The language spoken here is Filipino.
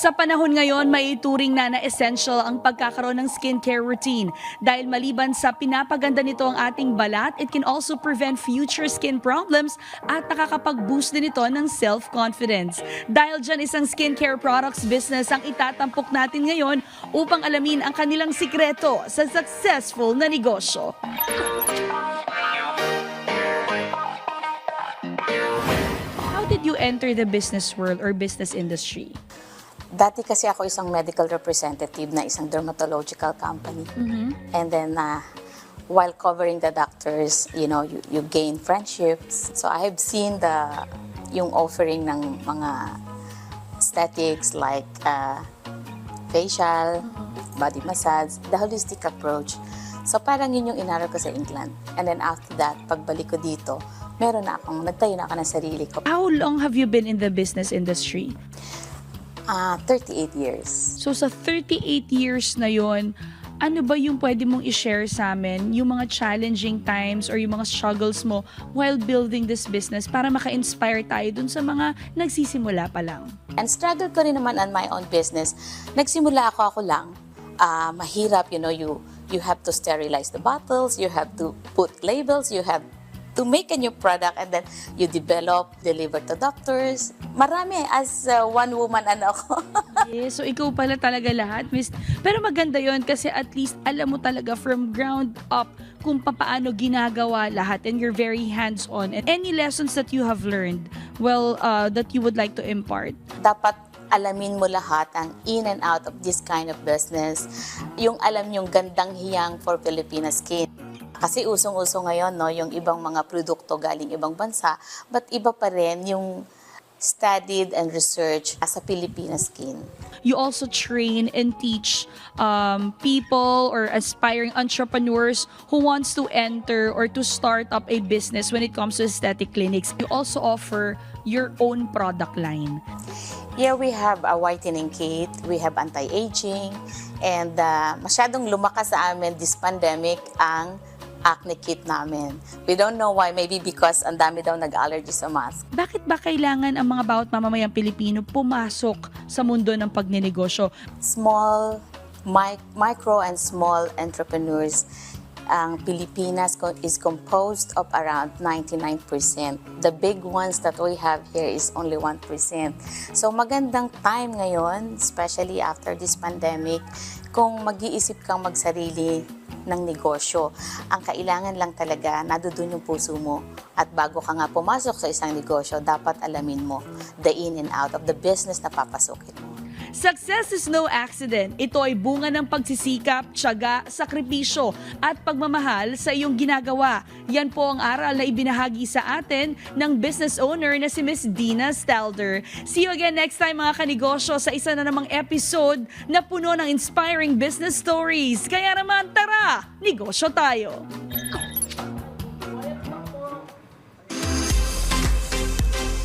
Sa panahon ngayon, maituring na essential ang pagkakaroon ng skincare routine dahil maliban sa pinapaganda nito ang ating balat, it can also prevent future skin problems at nakakapag-boost din ito ng self-confidence. Dahil dyan isang skincare products business ang itatampok natin ngayon upang alamin ang kanilang sikreto sa successful na negosyo. How did you enter the business world or business industry? Dati kasi ako isang medical representative na isang dermatological company. And then, while covering the doctors, you gain friendships. So I have seen yung offering ng mga aesthetics like facial, body massage, the holistic approach. So parang yun yung inaral ko sa England. And then after that, pagbalik ko dito, nagtayo na ako ng sarili ko. How long have you been in the business industry? 38 years. So sa 38 years na yon, ano ba yung pwede mong i-share sa amin, yung mga challenging times or yung mga struggles mo while building this business para maka-inspire tayo dun sa mga nagsisimula pa lang? And struggle ko rin naman on my own business. Nagsimula ako lang. Mahirap, you have to sterilize the bottles, you have to put labels, you have to make a new product, and then you deliver to doctors. Marami, as one woman ako. Yes, so ikaw pala talaga lahat, Miss. Pero maganda yon kasi at least alam mo talaga from ground up kung paano ginagawa lahat and you're very hands-on. And any lessons that you have learned, that you would like to impart? Dapat alamin mo lahat ang in and out of this kind of business. Yung alam yung gandang hiyang for Filipina skin. Kasi usong-uso ngayon, yung ibang mga produkto galing ibang bansa, but iba pa rin yung studied and research as a Filipina skin. You also train and teach people or aspiring entrepreneurs who wants to enter or to start up a business when it comes to aesthetic clinics. You also offer your own product line. Here we have a whitening kit, we have anti-aging, and masyadong lumakas sa amin this pandemic ang acne kit namin. We don't know why, maybe because ang dami daw nag-allergy sa mask. Bakit ba kailangan ang mga bawat mamamayang Pilipino pumasok sa mundo ng pagninegosyo? Small, micro and small entrepreneurs. Ang Pilipinas is composed of around 99%. The big ones that we have here is only 1%. So magandang time ngayon, especially after this pandemic, kung mag-iisip kang magsarili ng negosyo. Ang kailangan lang talaga, nadudun yung puso mo. At bago ka nga pumasok sa isang negosyo, dapat alamin mo the in and out of the business na papasokin mo. Success is no accident. Ito ay bunga ng pagsisikap, tiyaga, sakripisyo at pagmamahal sa iyong ginagawa. Yan po ang aral na ibinahagi sa atin ng business owner na si Miss Dina Stelder. See you again next time mga kanegosyo sa isa na namang episode na puno ng inspiring business stories. Kaya naman tara, negosyo tayo!